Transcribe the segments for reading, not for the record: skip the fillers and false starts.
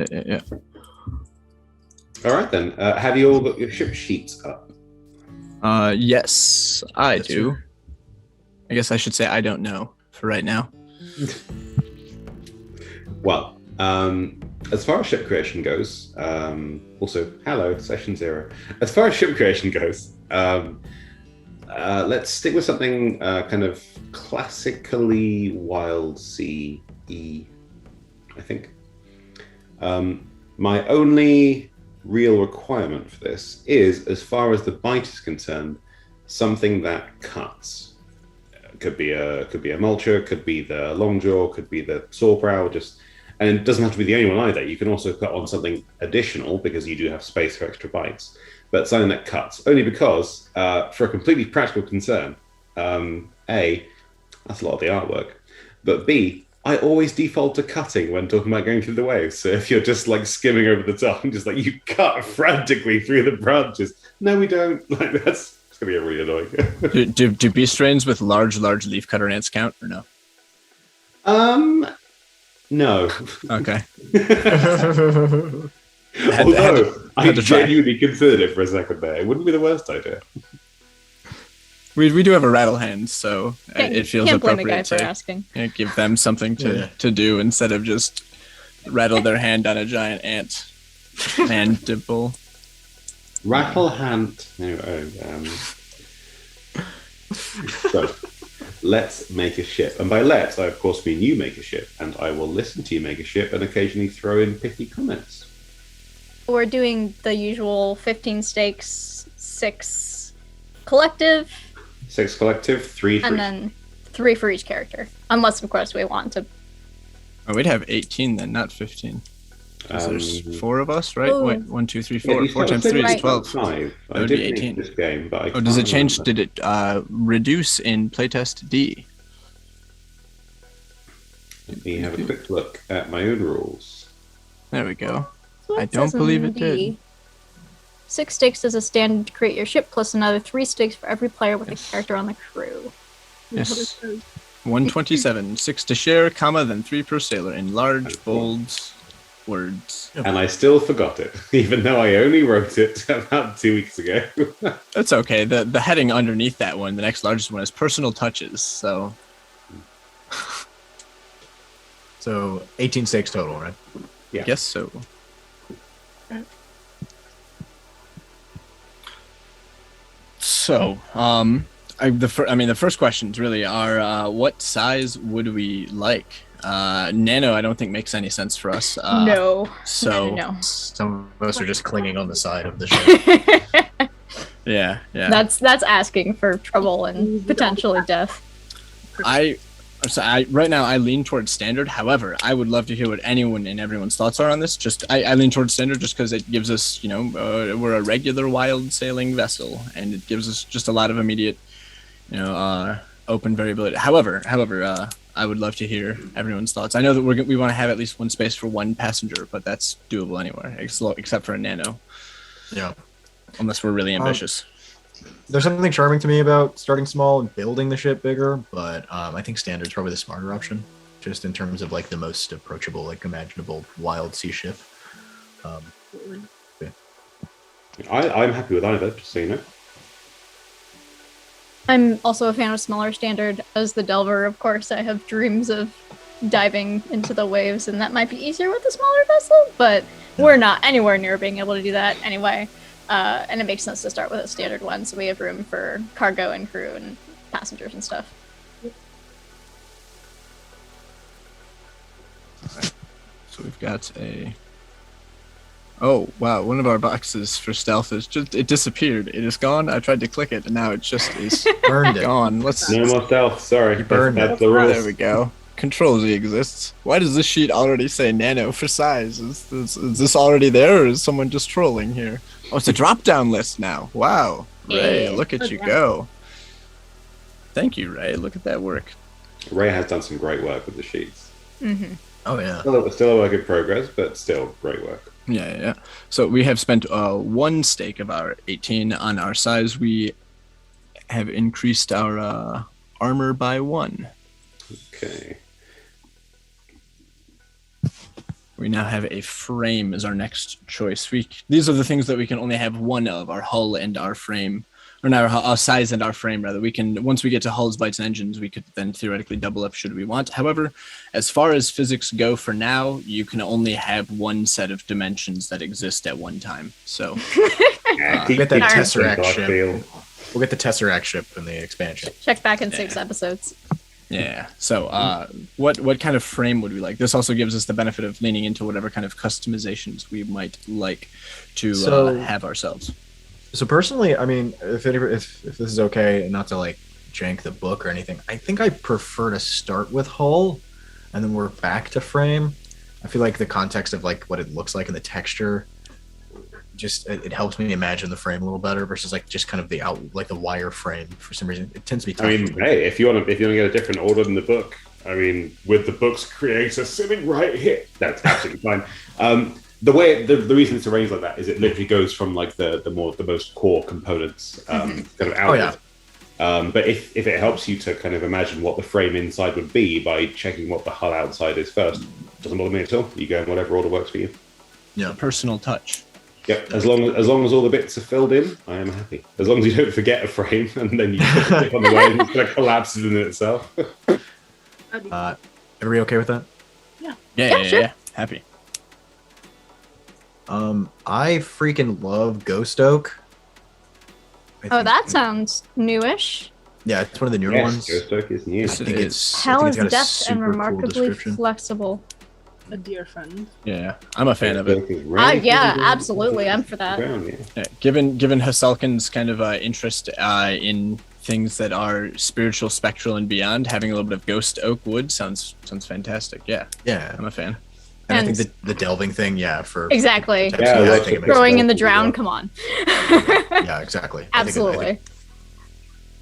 Yeah. All right then. Have you all got your ship sheets up? Yes, I do. Sir. I guess I should say I don't know for right now. Well, as far as ship creation goes, also hello, session 0. As far as ship creation goes, let's stick with something kind of classically Wildsea-y, I think. My only real requirement for this is, as far as the bite is concerned, something that cuts. Could be a mulcher, could be the longjaw, could be the sawbrow, and it doesn't have to be the only one either. You can also cut on something additional because you do have space for extra bites, but something that cuts. Only because, for a completely practical concern, A, that's a lot of the artwork, but B, I always default to cutting when talking about going through the waves. So if you're just like skimming over the top and just like you cut frantically through the branches, no, we don't. Like that's gonna be really annoying. do beast strains with large leaf cutter ants count or no? No. Okay. Although I to try. genuinely considered it for a second there. It wouldn't be the worst idea. We do have a rattle hand, so it feels Can't blame a appropriate guy for to asking. give them something to do instead of just rattle their hand on a giant ant mandible. Rattle hand. So let's make a ship, and by let's I of course mean you make a ship, and I will listen to you make a ship and occasionally throw in pithy comments. We're doing the usual 15 stakes, 6 collective, 6 collective, 3 for and each. then 3 for each character. Unless, of course, we want to. Oh, we'd have 18 then, not 15. 'Cause there's 4 of us, right? Ooh. Wait, 1, 2, 3, Yeah, 4. you 4 times said 3 is Right. 12. 5. That I would did be make 18. this game, but I Oh, does it can't change? remember. Did it reduce in playtest D? Let me have a quick look at my own rules. There we go. So I it don't says in believe it D, did. 6 stakes as a standard to create your ship, plus another 3 stakes for every player with a character on the crew. Yes. 127. 6 to share, comma, then 3 per sailor in large, bold words. And I still forgot it, even though I only wrote it about 2 weeks ago. That's okay. The heading underneath that one, the next largest one, is personal touches. So So 18 stakes total, right? Yeah. guess so. So, the first questions really are, what size would we like? Nano, I don't think makes any sense for us. No. So, No. Some of us are just clinging on the side of the ship. yeah. That's asking for trouble and potentially death. Right now I lean towards standard. However, I would love to hear what anyone and everyone's thoughts are on this. I lean towards standard just because it gives us, we're a regular wild sailing vessel, and it gives us just a lot of immediate, open variability. However, I would love to hear everyone's thoughts. I know that we want to have at least one space for one passenger, but that's doable anywhere, except for a nano. Yeah. Unless we're really ambitious. There's something charming to me about starting small and building the ship bigger, but I think standard's probably the smarter option, just in terms of like the most approachable, like imaginable wild sea ship. I'm happy with either, just so you know. I'm also a fan of smaller standard. As the Delver, of course, I have dreams of diving into the waves, and that might be easier with a smaller vessel, but we're not anywhere near being able to do that anyway. And it makes sense to start with a standard one, so we have room for cargo and crew and passengers and stuff. Alright. So we've got a... Oh, wow, one of our boxes for stealth it disappeared. It is gone. I tried to click it, and now it just is Burned it. gone. No more stealth, sorry. You burned That's it. the rules. There we go. Control Z exists. Why does this sheet already say nano for size? Is this already there, or is someone just trolling here? Oh, it's a drop-down list now. Wow. Ray, Yeah. look at you go. Thank you, Ray. Look at that work. Ray has done some great work with the sheets. Mm-hmm. Oh yeah. Still a work in progress, but still great work. Yeah. So we have spent 1 stake of our 18 on our size. We have increased our armor by 1. Okay. We now have a frame as our next choice. These are the things that we can only have one of: our hull and our frame, or not our size and our frame rather. We can, once we get to hulls, bytes, and engines, we could then theoretically double up should we want. However, as far as physics go for now, you can only have one set of dimensions that exist at one time. So We'll get that keep Tesseract I ship. feel. We'll get the Tesseract ship in the expansion. Check back in 6 episodes. yeah. So what kind of frame would we like? This also gives us the benefit of leaning into whatever kind of customizations we might like to have ourselves. So personally, I mean, if this is okay, and not to like jank the book or anything, I think I prefer to start with hull, and then work back to frame. I feel like the context of like what it looks like and the texture, just it helps me imagine the frame a little better versus like just kind of the the wire frame. For some reason, it tends to be tough. I mean, hey, if you want to get a different order than the book, I mean, with the book's creator sitting right here, that's absolutely fine. The reason it's arranged like that is it literally goes from like the most core components kind of outward. But if it helps you to kind of imagine what the frame inside would be by checking what the hull outside is first, doesn't bother me at all. You go in whatever order works for you. Yeah, personal touch. Yep. As long as all the bits are filled in, I am happy. As long as you don't forget a frame and then you click on the way and it's going to collapse in itself. Everybody okay with that? Yeah, sure. yeah. Happy. I freaking love Ghost Oak. That sounds newish. Yeah, it's one of the newer ones. Ghost Oak is new. I think it's Hell is got a deft super and cool remarkably description. flexible. A dear friend. Yeah, I'm a fan of it. Yeah, absolutely. I'm for that. Yeah, given Hasalkin's kind of interest in things that are spiritual, spectral, and beyond, having a little bit of Ghost Oak wood sounds fantastic. Yeah, Yeah, I'm a fan. and I think the delving thing, for Exactly. I think it makes Throwing in sense. the drown, come on. Yeah, exactly. Absolutely.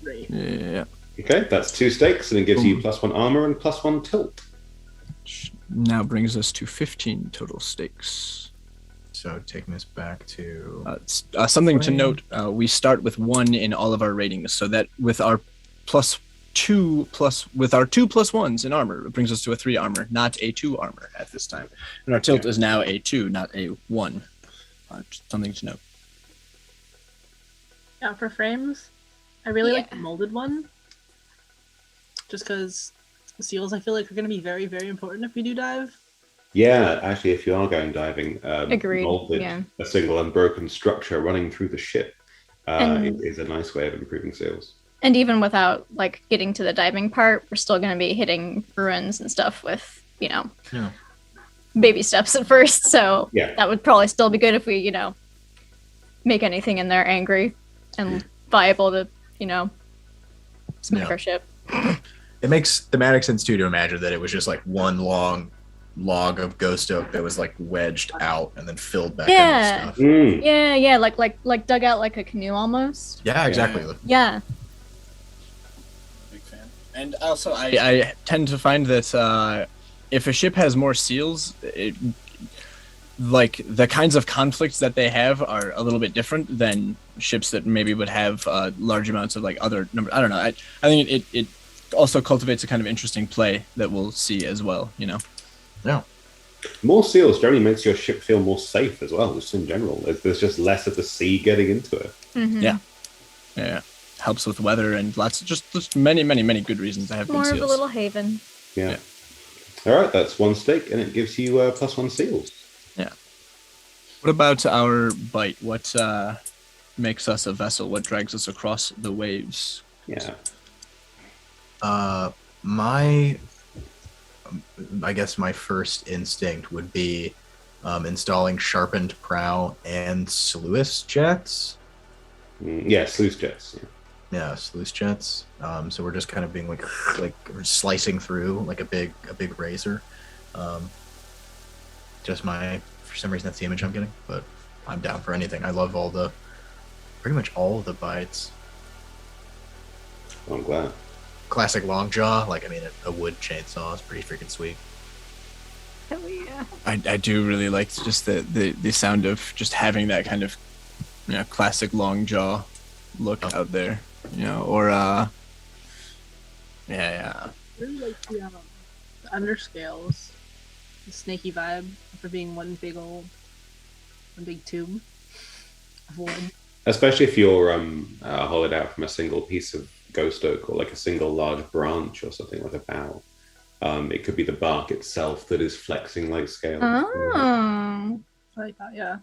Great. Yeah. Okay, that's 2 stakes, and it gives you +1 armor and +1 tilt. Which now brings us to 15 total stakes. So taking this back to Something to note: we start with 1 in all of our ratings, so that with our +2 +1s in armor, it brings us to a 3 armor, not a 2 armor at this time. And our tilt is now a 2, not a 1. Just something to note. Yeah, for frames, I really like the molded one. Just because the seals, I feel like, are going to be very, very important if we do dive. Yeah, actually, if you are going diving, Agreed, molded, yeah. a single unbroken structure running through the ship is a nice way of improving seals. And even without like getting to the diving part, we're still going to be hitting ruins and stuff with, baby steps at first. So that would probably still be good if we, make anything in there angry and viable to, smack our ship. It makes thematic sense too to imagine that it was just like one long log of Ghost Oak that was like wedged out and then filled back in with stuff. Yeah, like dug out like a canoe almost. Yeah, exactly. Yeah. Big fan. And also, I tend to find that if a ship has more seals, like the kinds of conflicts that they have are a little bit different than ships that maybe would have large amounts of like other numbers. I don't know. I think it also cultivates a kind of interesting play that we'll see as well. Yeah. More seals generally makes your ship feel more safe as well, just in general. There's just less of the sea getting into it. Mm-hmm. Yeah. Helps with weather and lots of just many good reasons to have More good of seals. a little haven. Yeah. All right, that's 1 stake, and it gives you +1 seals. Yeah. What about our bite? What makes us a vessel? What drags us across the waves? Yeah. I guess my first instinct would be installing sharpened prow and sluice jets. Yeah, sluice jets. Yeah, sluice jets. So we're just kind of being like we're slicing through like a big razor. For some reason that's the image I'm getting, but I'm down for anything. I love pretty much all of the bites. I'm glad. Classic long jaw, a wood chainsaw is pretty freaking sweet. Hell yeah. I do really like just the sound of just having that kind of classic long jaw look out there, or I really like the underscales. snaky vibe for being one big tube of wood. Especially if you're hollowed out from a single piece of ghost oak or like a single large branch or something like a bough. It could be the bark itself that is flexing like scales. Oh. I like that, yeah.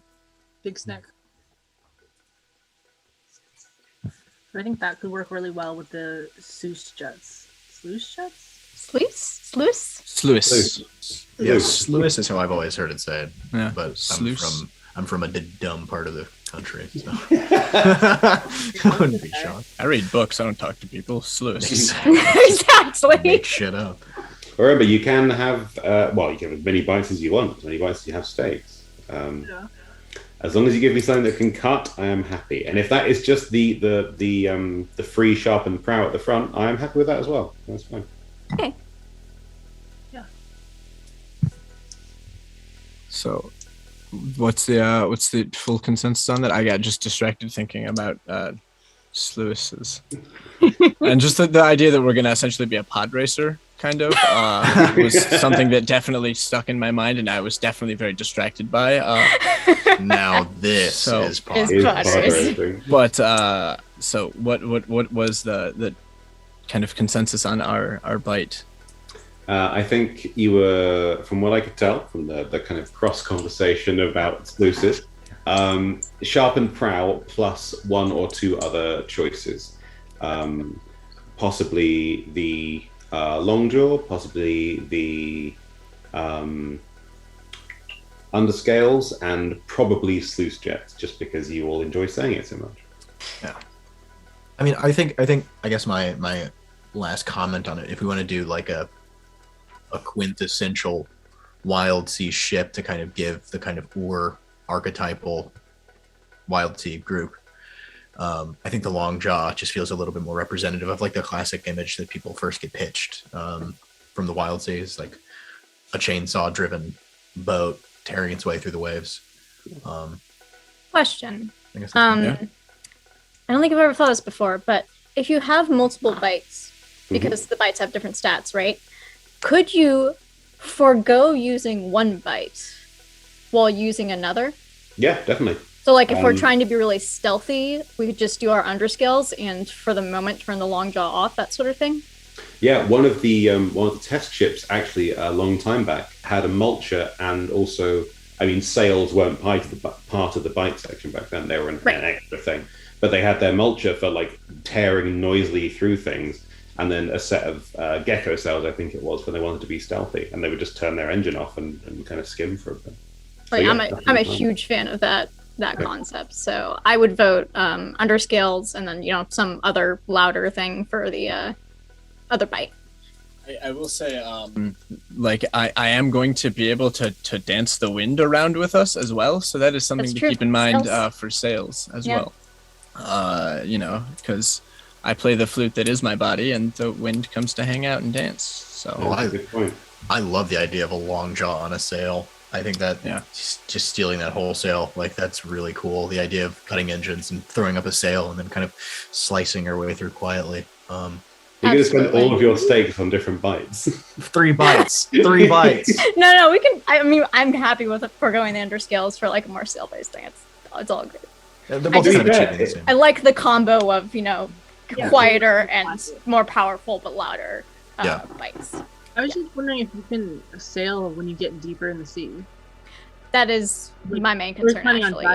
Big snick. I think that could work really well with the sluice jets. Sluice jets? Sluice? Sluice. Yes, sluice is how I've always heard it said. Yeah. But Sluice. I'm from a dumb part of the country, so I wouldn't be shocked. I read books. I don't talk to people. Sluice. Exactly. Make shit up. Remember, you can have you can have as many bites as you want, as many bites as you have steaks. Yeah. As long as you give me something that can cut, I am happy. And if that is just the free sharpened prow at the front, I am happy with that as well. That's fine. Okay. Yeah. So, what's the full consensus on that? I got just distracted thinking about sluices, and just the idea that we're gonna essentially be a pod racer, kind of, was something that definitely stuck in my mind, and I was definitely very distracted by. Now this is pod. Is pod racing. But so what was the kind of consensus on our bite? I think you were, from what I could tell from the kind of cross conversation about sluices, sharpened prow plus one or two other choices, possibly the longjaw, possibly the underscales, and probably sluice jets, just because you all enjoy saying it so much. Yeah. I mean, I guess my last comment on it, if we want to do like a quintessential Wildsea ship to kind of give the kind of archetypal Wildsea group, I think the long jaw just feels a little bit more representative of like the classic image that people first get pitched from the Wildsea, is like a chainsaw driven boat tearing its way through the waves. Question. I guess I don't think I've ever thought this before, but if you have multiple bites, because the bites have different stats, right? Could you forego using one bite while using another? Yeah, definitely. So, like, if we're trying to be really stealthy, we could just do our underscales and, for the moment, turn the long jaw off, that sort of thing. Yeah, one of the test ships actually a long time back had a mulcher, and also, I mean, sails weren't part of the bite section back then. They were an extra thing, but they had their mulcher for like tearing noisily through things, and then a set of gecko sails, I think it was, when they wanted to be stealthy, and they would just turn their engine off and kind of skim for a bit. Like, so, yeah, I'm a huge fan of that concept. So I would vote underscales, and then some other louder thing for the other bite. I will say, like I am going to be able to dance the wind around with us as well. So that is something to keep in mind for sales as well. Because I play the flute that is my body, and the wind comes to hang out and dance. So I love the idea of a long jaw on a sail. I think that just stealing that whole sail, like, that's really cool. The idea of cutting engines and throwing up a sail and then kind of slicing our way through quietly. You're going to spend all of your steaks on different bites. 3 bites. 3 bites. No, we can. I mean, I'm happy with it for going the underscales for like a more sail-based thing. It's all good. Yeah, they're both kind of achieving the same. I like the combo of quieter and more powerful but louder bites. I was just wondering if you can sail when you get deeper in the sea. That is my main concern, actually.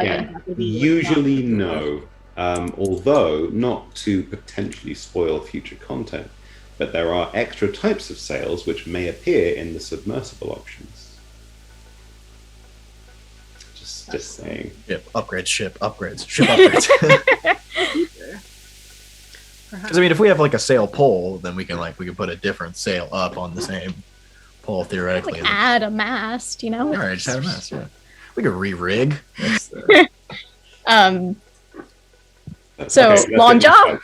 Usually no. Although, not to potentially spoil future content, but there are extra types of sails which may appear in the submersible options. Just saying. Ship upgrades. Ship upgrades. Because I mean, if we have like a sail pole, then we can put a different sail up on the same pole theoretically. Like add a mast, All right, just add a mast. Yeah, we could re-rig. So long jaw.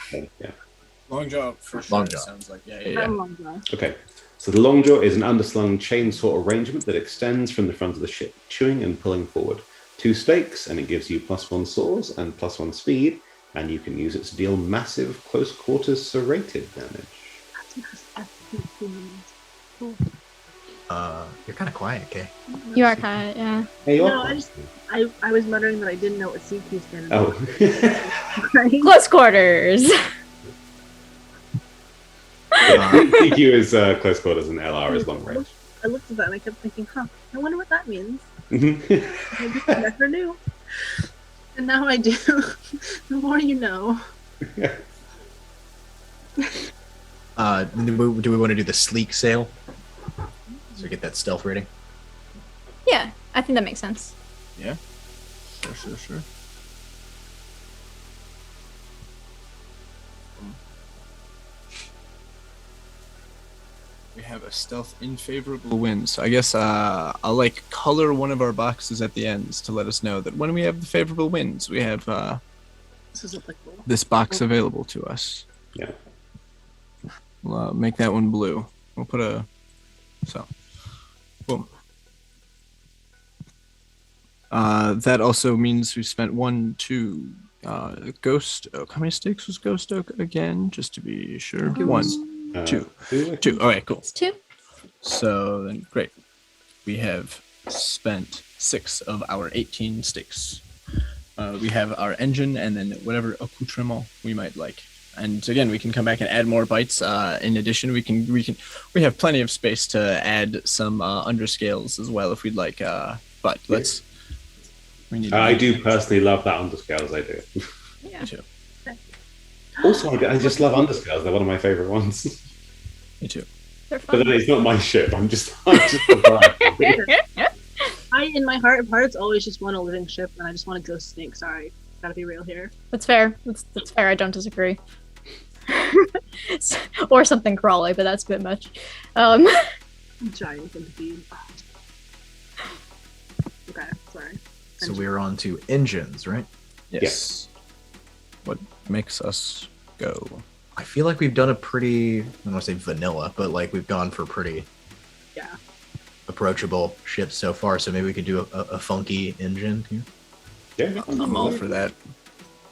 Long jaw for sure. Long jaw sounds like Long jaw. Okay, so the long jaw is an underslung chainsaw arrangement that extends from the front of the ship, chewing and pulling forward. 2 stakes, and it gives you +1 saws and +1 speed. And you can use it to deal massive close quarters serrated damage. Cool. You're kind of quiet, Kay. You are kind of, yeah. Hey, you're No, I was muttering that I didn't know what CQ standard Oh. was. Close quarters. CQ is close quarters and LR is long range. I looked at that and I kept thinking, I wonder what that means. Mhm. I never knew. And now I do. The more you know. Do we want to do the sleek sail? So we get that stealth rating. Yeah, I think that makes sense. Yeah. Sure. We have a stealth in favorable winds. So I guess I'll like color one of our boxes at the ends to let us know that when we have the favorable winds, we have This is applicable. this box available to us. Yeah. We'll make that one blue. We'll put a boom. That also means we spent 1, 2, ghost oak. How many stakes was ghost oak again? Just to be sure. 1, 2. 2. All right, cool. It's 2. So then, great. We have spent 6 of our 18 stakes. We have our engine and then whatever accoutrement we might like. And again, we can come back and add more bytes. In addition, we have plenty of space to add some underscales as well if we'd like. But we need. I do personally love that underscales. I do. Yeah. Me too. Also, I just love underscales. They're one of my favorite ones. Me too. They're But fun. then it's not my ship. I'm just surprised. In my heart of hearts, always just want a living ship, and I just want a ghost snake. Sorry, gotta be real here. That's fair. That's fair. I don't disagree. Or something crawly, but that's a bit much. Giant centipede. Okay, sorry. So we're on to engines, right? Yes. What makes us go? I feel like we've done a pretty, I don't want to say vanilla, but like we've gone for pretty Yeah. approachable ships so far. So maybe we could do a funky engine here. Yeah. I'm all for that.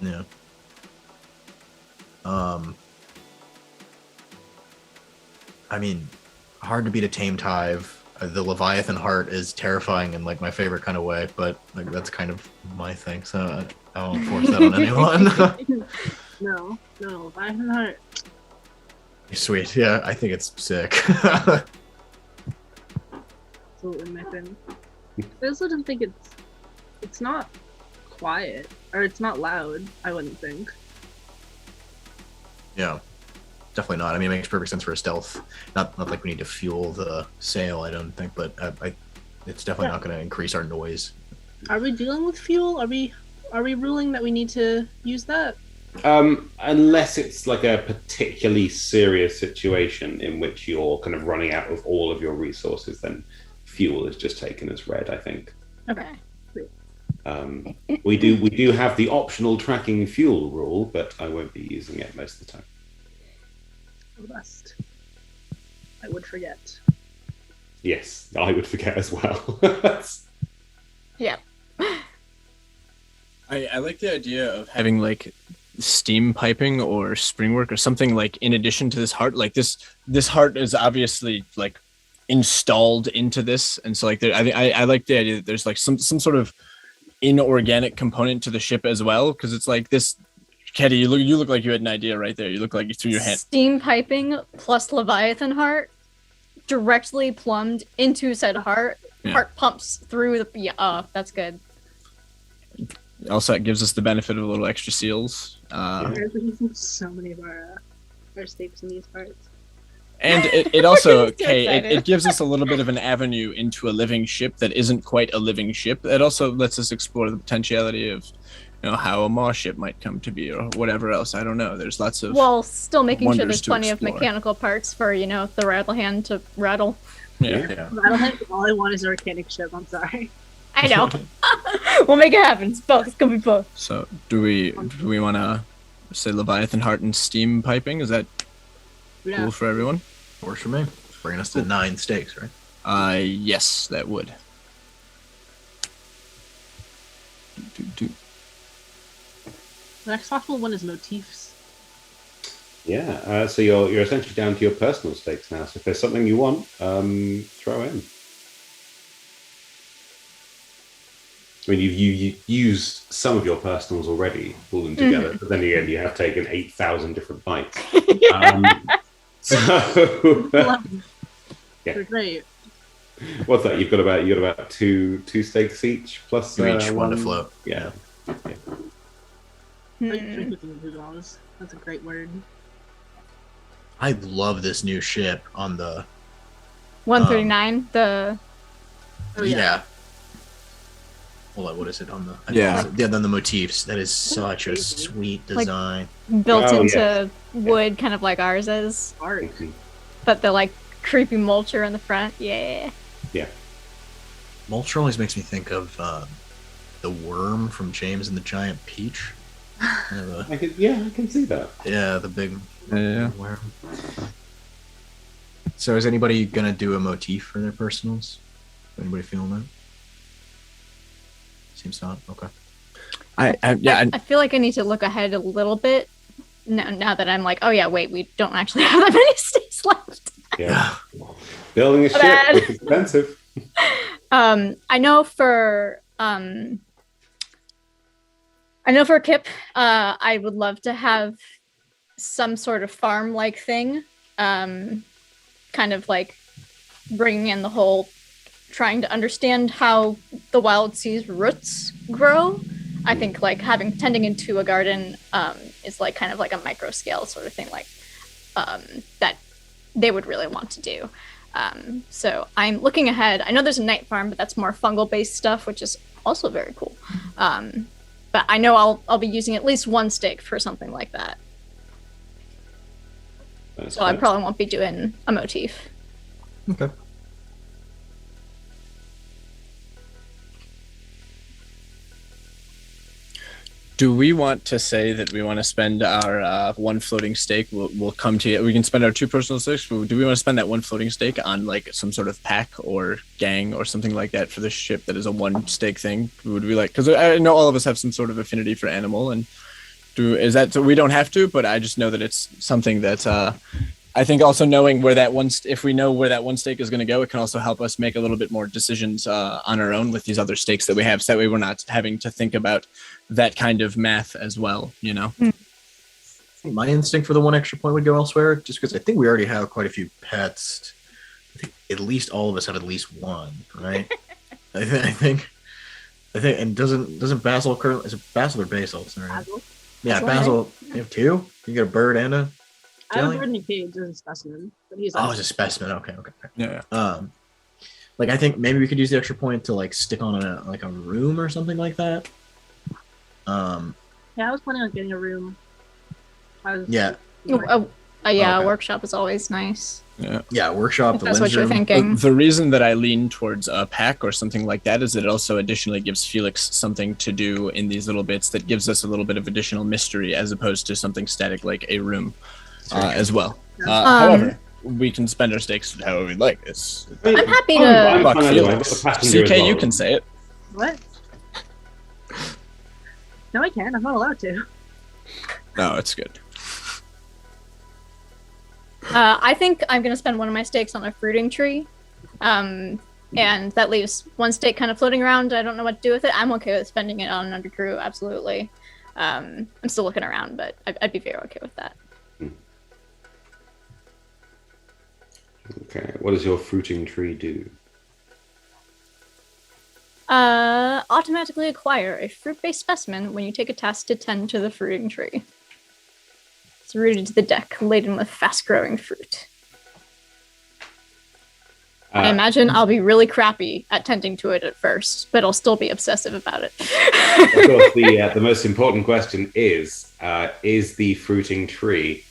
Yeah. I mean, hard to beat a tamed hive. The Leviathan heart is terrifying in like my favorite kind of way, but like that's kind of my thing. So I won't force that on anyone. No, Leviathan heart. Sweet. Yeah, I think it's sick. Absolutely my thing. I also don't think it's not quiet or it's not loud. I wouldn't think. Yeah. Definitely not. I mean, it makes perfect sense for a stealth. Not like we need to fuel the sail, I don't think, but it's definitely not going to increase our noise. Are we dealing with fuel? Are we ruling that we need to use that? Unless it's like a particularly serious situation in which you're kind of running out of all of your resources, then fuel is just taken as read, I think. Okay. We do have the optional tracking fuel rule, but I won't be using it most of the time. Robust. I would forget. Yes, I would forget as well. Yeah. I like the idea of having like steam piping or springwork or something like in addition to this heart. Like this heart is obviously like installed into this, and so like I like the idea that there's like some sort of inorganic component to the ship as well, because it's like this. Katie, you look like you had an idea right there. You look like you threw your hand. Steam piping plus Leviathan heart directly plumbed into said heart. Yeah. Heart pumps through the. Yeah, that's good. Also, it gives us the benefit of a little extra seals. We're using so many of our stakes in these parts. And it also, So Kay, excited. it gives us a little bit of an avenue into a living ship that isn't quite a living ship. It also lets us explore the potentiality of, how a Maw ship might come to be or whatever else. I don't know. There's lots of While still making sure wonders there's to plenty explore. of mechanical parts for, the rattle hand to rattle. yeah. Yeah. I don't think all I want is a mechanic ship. I'm sorry. I know. We'll make it happen. It's both. It's gonna be both. So do we want to say Leviathan heart and steam piping? Is that Yeah. cool for everyone? Works for me. Bringing us to 9 stakes, right? Yes, that would. The next possible one is motifs. Yeah. So you're essentially down to your personal stakes now. So if there's something you want, throw in. I mean, you used some of your personals already, pull them together, but then again, you have taken 8,000 different bites. So They're great. what's that? You've got about two stakes each plus Each one to float. Yeah. $2. That's a great word. I love this new ship on the 139. Oh, yeah. Hold on, what is it on the? Yeah. On the motifs. That is such a sweet design. Built Oh, into yes. wood, kind of like ours is, Art. but the like creepy mulcher in the front. Yeah. Mulcher always makes me think of the worm from James and the Giant Peach. I can see that. Yeah, the big Yeah. worm. So is anybody gonna do a motif for their personals? Anybody feeling that? Seems not. Okay. I feel like I need to look ahead a little bit now that I'm like, oh yeah, wait, we don't actually have that many states left. Yeah. Building a ship Bad. is expensive. I know for Kip, I would love to have some sort of farm-like thing, kind of like bringing in the whole trying to understand how the Wildsea's roots grow. I think like tending into a garden is like kind of like a micro scale sort of thing, like that they would really want to do. So I'm looking ahead. I know there's a night farm, but that's more fungal based stuff, which is also very cool. But I know I'll be using at least one stake for something like that. So I probably won't be doing a motif. Okay. Do we want to say that we want to spend our one floating stake? We'll come to you. We can spend our two personal stakes, but do we want to spend that one floating stake on like some sort of pack or gang or something like that for this ship that is a one stake thing? Would we like? Because I know all of us have some sort of affinity for animal, and is that so? We don't have to, but I just know that it's something that I think also knowing where that one, if we know where that one stake is going to go, it can also help us make a little bit more decisions on our own with these other stakes that we have. So that way we're not having to think about that kind of math as well, you know? I think my instinct for the one extra point would go elsewhere, just because I think we already have quite a few pets. I think at least all of us have at least one, right? I think, and doesn't Basil currently, is it Basil or Basil? Sorry. Basil. Yeah, Basil, Basil. You have two? You get a bird and a I have jelly? a bird in a cage as a specimen, but he's Oh, it's a specimen. Okay. Yeah. Like I think maybe we could use the extra point to like stick on a room or something like that. Yeah, I was planning on getting a room. Yeah. Yeah, Okay. a workshop is always nice. Yeah, workshop. If The that's lens what you're room. thinking. The reason that I lean towards a pack or something like that is that it also additionally gives Felix something to do in these little bits that gives us a little bit of additional mystery as opposed to something static like a room as well. However, we can spend our stakes however we'd like. I'm happy I'm to. Fuck fine either way. Felix. I've got a passenger CK, as well. you can say it. What? No, I can't. I'm not allowed to. No, it's good. I think I'm gonna spend one of my stakes on a fruiting tree, and that leaves one stake kind of floating around. I don't know what to do with it. I'm okay with spending it on an undercrew, absolutely. I'm still looking around, but I'd be very okay with that. Okay. What does your fruiting tree do? Automatically acquire a fruit-based specimen when you take a task to tend to the fruiting tree. It's rooted to the deck, laden with fast-growing fruit. I imagine I'll be really crappy at tending to it at first, but I'll still be obsessive about it. Of course, the most important question is the fruiting tree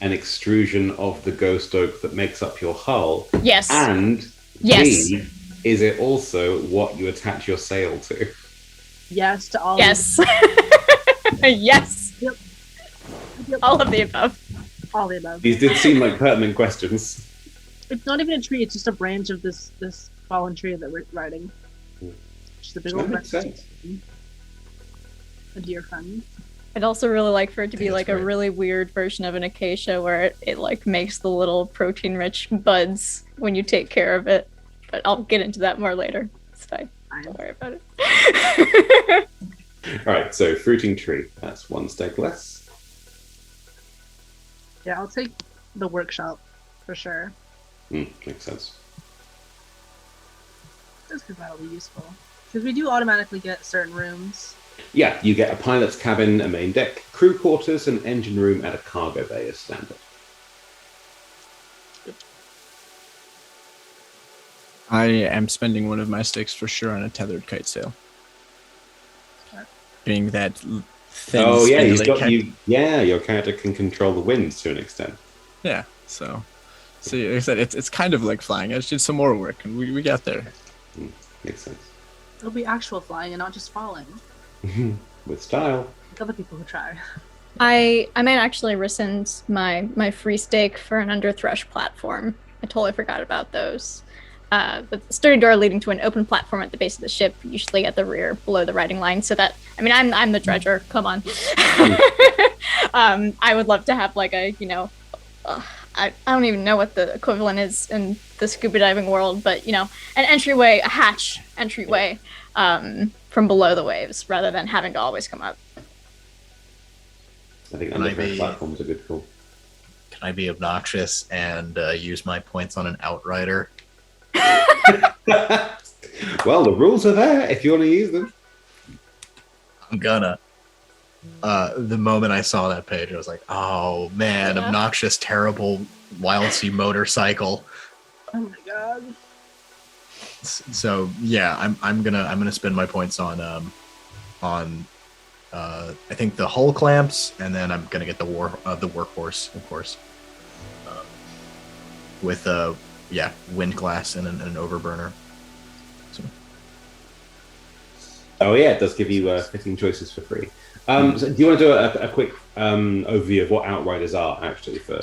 an extrusion of the ghost oak that makes up your hull? Yes. And Yes. B, is it also what you attach your sail to? Yes to all. Yes. Yes. Yep. All of the above. All the above. These did seem like pertinent questions. It's not even a tree. It's just a branch of this fallen tree that we're riding. Just a big old That makes branch. sense. A dear friend. I'd also really like for it to be that's like a great. really weird version of an acacia where it like makes the little protein-rich buds when you take care of it. But I'll get into that more later. It's fine. Don't worry about it. All right, so fruiting tree. That's one steg less. Yeah, I'll take the workshop for sure. Makes sense. Just because that'll be useful. Because we do automatically get certain rooms. Yeah, you get a pilot's cabin, a main deck, crew quarters, an engine room, and a cargo bay as standard. I am spending one of my stakes for sure on a tethered kite sail. Being that thin. Oh yeah, spindly kite. your character can control the winds to an extent. Yeah, so like I said, it's kind of like flying. I just did some more work, and we got there. Makes sense. It'll be actual flying and not just falling. With style. Like other people who try. I might actually rescind my free stake for an under thresh platform. I totally forgot about those. But sturdy door leading to an open platform at the base of the ship, usually at the rear, below the riding line. So that I'm the dredger. Come on. I would love to have like a I don't even know what the equivalent is in the scuba diving world, but an entryway, a hatch entryway from below the waves, rather than having to always come up. I think Can I underground be- platforms are good call. Can I be obnoxious and use my points on an outrider? Well, the rules are there if you want to use them. I'm gonna. The moment I saw that page, I was like, "Oh man, Yeah. obnoxious, terrible Wildsea motorcycle." Oh my god. So yeah, I'm gonna spend my points on I think the hull clamps, and then I'm gonna get the workhorse, of course, with wind glass and an overburner. So. Oh yeah, it does give you 15 choices for free. So do you want to do a quick overview of what outriders are actually for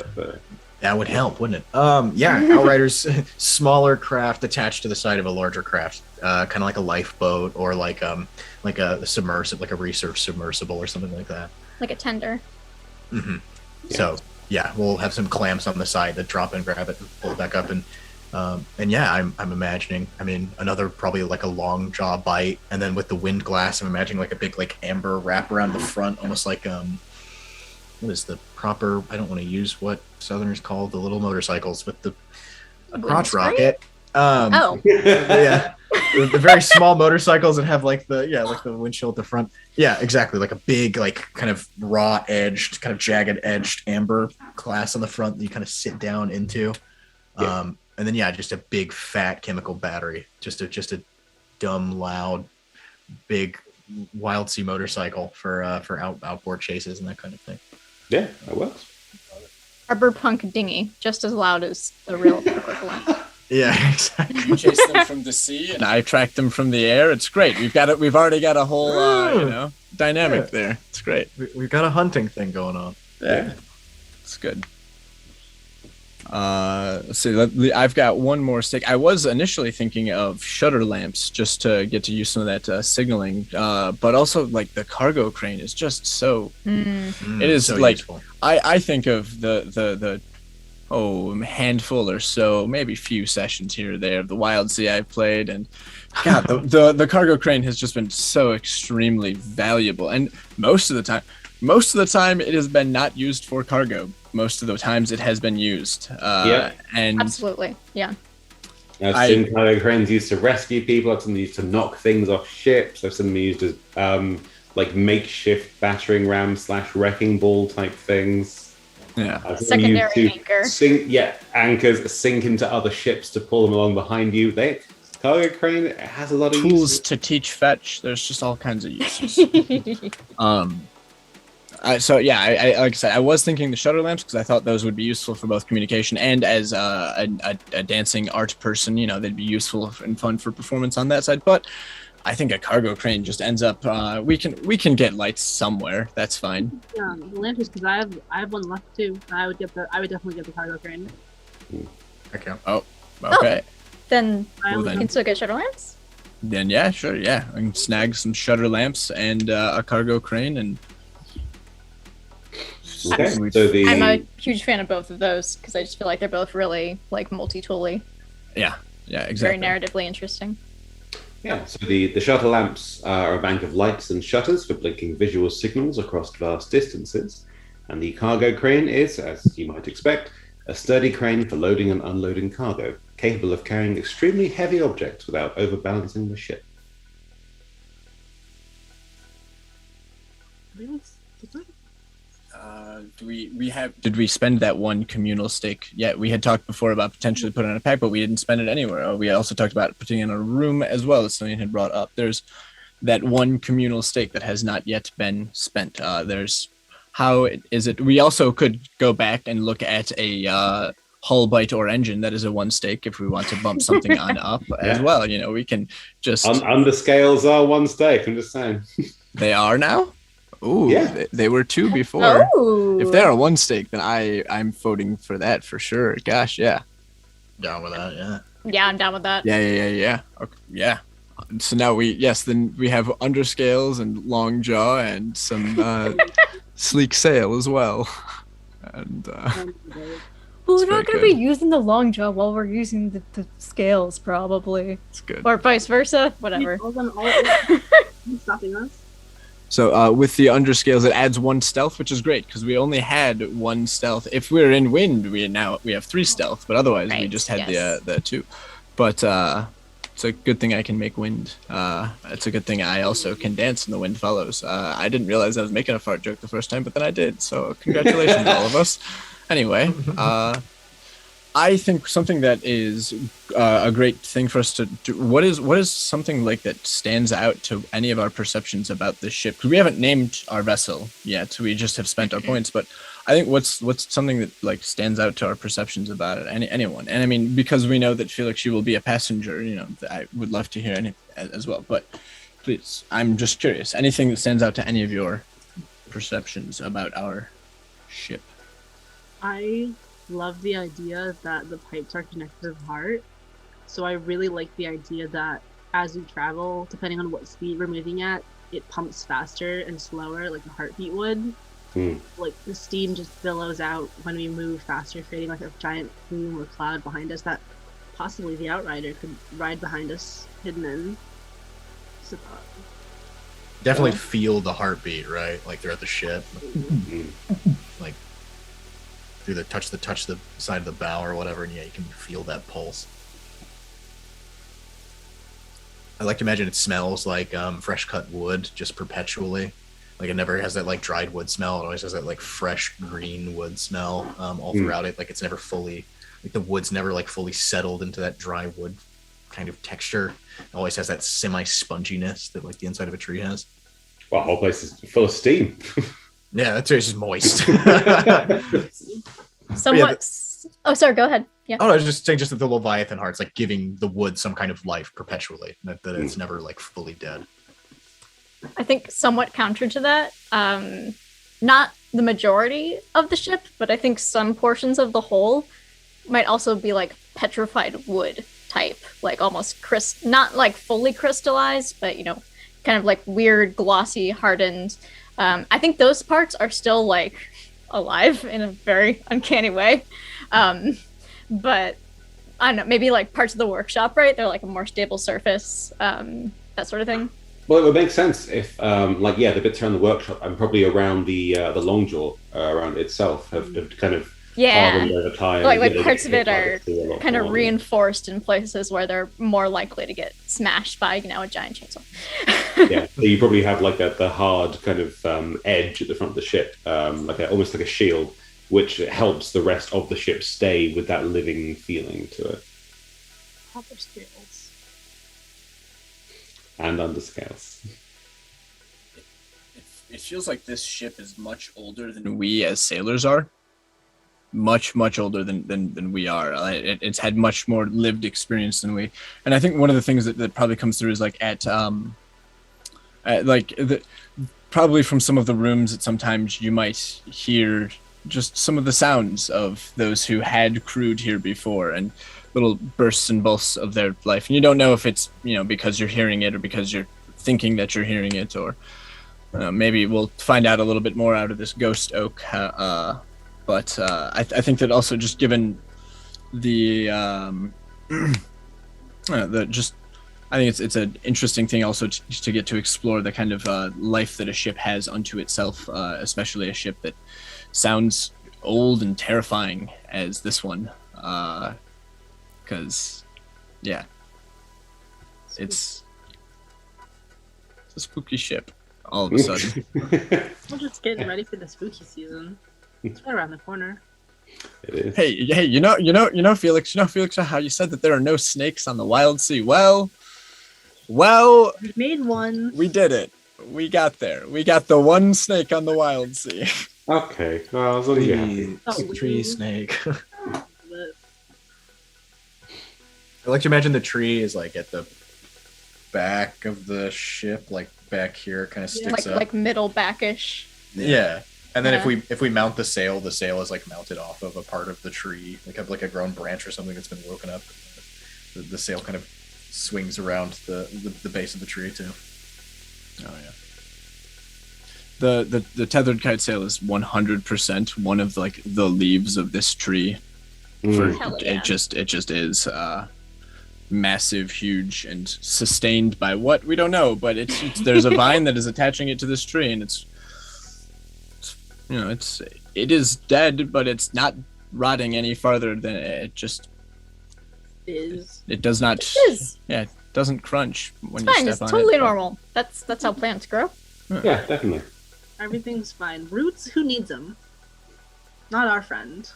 That would help, wouldn't it? Outriders, smaller craft attached to the side of a larger craft, kind of like a lifeboat or like a submersible, like a research submersible or something like that. Like a tender. Mm-hmm. Yeah. So we'll have some clamps on the side that drop and grab it and pull it back up, and I'm imagining. I mean, another probably like a long jaw bite, and then with the wind glass, I'm imagining like a big like amber wrap around the front, almost like what is the proper? I don't want to use what Southerners call the little motorcycles with the crotch Windscreen? rocket. Oh. Yeah, the very small motorcycles that have like the windshield at the front. Yeah, exactly, like a big like kind of raw edged, kind of jagged edged amber glass on the front that you kind of sit down into. Yeah. And then just a big fat chemical battery, just a dumb loud big Wildsea motorcycle for outboard chases and that kind of thing. Yeah, that works. Arbor punk dinghy, just as loud as the real equivalent. Yeah, exactly. Chase them from the sea, and I track them from the air. It's great. We've already got a whole dynamic there. It's great. We've got a hunting thing going on. Yeah, it's good. I've got one more stick. I was initially thinking of shutter lamps just to get to use some of that signaling, but also like the cargo crane is just so. It is so like useful. I think of the handful or so, maybe few sessions here or there of the Wildsea I've played, and God, the cargo crane has just been so extremely valuable, and most of the time it has been not used for cargo. Most of the times it has been used. And Absolutely, yeah. I've seen cargo cranes used to rescue people. I've seen them used to knock things off ships. I've seen them used as like makeshift battering ram / wrecking ball type things. Yeah. I've seen them used Secondary to anchor. Anchors sink into other ships to pull them along behind you. Cargo crane has a lot of Tools uses. to teach fetch. There's just all kinds of uses. I like I said, I was thinking the shutter lamps because I thought those would be useful for both communication and as a dancing art person. They'd be useful and fun for performance on that side. But I think a cargo crane just ends up. We can get lights somewhere. That's fine. Yeah, the lanterns, because I have one left too. I would definitely get the cargo crane. Okay. Oh, okay. Then Well, you then. can still get shutter lamps. Then yeah, sure, yeah. I can snag some shutter lamps and a cargo crane, and Okay, We've- so the I'm a huge fan of both of those because I just feel like they're both really like multi-tooly, Yeah, very exactly. narratively interesting. so the shutter lamps are a bank of lights and shutters for blinking visual signals across vast distances, and the cargo crane is, as you might expect, a sturdy crane for loading and unloading cargo, capable of carrying extremely heavy objects without overbalancing the ship. Did we spend that one communal stake? Yeah, we had talked before about potentially putting it in a pack, but we didn't spend it anywhere. We also talked about putting it in a room as well, as something had brought up. There's that one communal stake that has not yet been spent. How is it? We also could go back and look at a hull bite or engine that is a one stake if we want to bump something on up as well. You know, we can just Underscales are one stake. I'm just saying. They are now. Ooh, Yeah. they were two before. Oh, If they're a one stake, then I'm voting for that for sure. Gosh, yeah. Down with that, yeah. yeah, I'm down with that. Yeah. Okay, yeah. So now then we have underscales and long jaw and some sleek sail as well. And Well, It's we're not very going to be good. using the long jaw while we're using the scales, probably. it's good. Or vice versa, whatever. All them all at once. Who's stopping us? So with the underscales, it adds one stealth, which is great because we only had one stealth. If we're in wind, we have 3 stealth, but otherwise we Right, just had yes. the 2. But it's a good thing I can make wind. It's a good thing I also can dance and the wind follows. I didn't realize I was making a fart joke the first time, but then I did. So congratulations, all of us. Anyway, I think something that is a great thing for us to do. What is something like that stands out to any of our perceptions about this ship? Because we haven't named our vessel yet. We just have spent our points. But I think what's something that like stands out to our perceptions about it? Anyone? And I mean, because we know that Felix, you will be a passenger. You know, I would love to hear any as well. But please, I'm just curious. Anything that stands out to any of your perceptions about our ship? I love the idea that the pipes are connected to the heart. So I really like the idea that as we travel, depending on what speed we're moving at, it pumps faster and slower like a heartbeat would. Like the steam just billows out when we move faster, creating like a giant plume or cloud behind us that possibly the Outrider could ride behind us, hidden in. So, Definitely feel the heartbeat, right? Like they're at the ship. Like through the touch the side of the bow or whatever, and yeah, you can feel that pulse. I like to imagine it smells like fresh cut wood just perpetually. Like it never has that like dried wood smell. It always has that like fresh green wood smell all throughout it. Like it's never fully, like the wood's never like fully settled into that dry wood kind of texture. It always has that semi sponginess that like the inside of a tree has. Well, the whole place is full of steam. Yeah, that's just moist. Somewhat. Oh, sorry. Go ahead. Yeah. Oh, no, I was just saying, just that the Leviathan heart's like giving the wood some kind of life perpetually. That it's never like fully dead. I think somewhat counter to that. Not the majority of the ship, but I think some portions of the hull might also be like petrified wood type, like almost not like fully crystallized, but you know, kind of like weird, glossy, hardened. I think those parts are still like alive in a very uncanny way. But I don't know, maybe like parts of the workshop, right? They're like a more stable surface, that sort of thing. Well, it would make sense if, the bits around the workshop and probably around the long jaw around itself have kind of hardened over time. Like parts of it are are kind of reinforced in places where they're more likely to get smashed by, you know, a giant chainsaw. Yeah, so you probably have like the hard kind of edge at the front of the ship, almost like a shield, which helps the rest of the ship stay with that living feeling to it. proper scales. And underscales. It feels like this ship is much older than we as sailors are. Much older than we are. It's had much more lived experience than we. And I think one of the things that probably comes through is like probably from some of the rooms that sometimes you might hear just some of the sounds of those who had crewed here before and little bursts and bursts of their life. And you don't know if it's, you know, because you're hearing it or because you're thinking that you're hearing it, or maybe we'll find out a little bit more out of this ghost oak. But I think that also just given the I think it's an interesting thing also to get to explore the kind of life that a ship has unto itself, especially a ship that sounds old and terrifying as this one. Because, yeah, it's a spooky ship all of a sudden. We're just getting ready for the spooky season. It's right around the corner. It is. Hey, you know, Felix, how you said that there are no snakes on the Wildsea. Well, We made one. we did it. We got there. We got the one snake on the Wildsea. Okay. Well, as long as you're happy. Tree snake. But I like to imagine the tree is like at the back of the ship, like back here, kind of sticks up. Like middle backish. Yeah. And then Yeah. if we mount the sail is like mounted off of a part of the tree, like a grown branch or something that's been woken up. The sail kind of swings around the base of the tree too. Oh yeah. The tethered kite sail is 100% one of like the leaves of this tree. Hell yeah. It just is massive, huge, and sustained by what we don't know. But it's there's a vine that is attaching it to this tree, and it is dead, but it's not rotting any farther than it just. is. It does not. It is. Yeah, it doesn't crunch when It's you fine. step It's on totally it. but- normal. That's how plants grow. Yeah, definitely. Everything's fine. Roots, who needs them? Not our friend.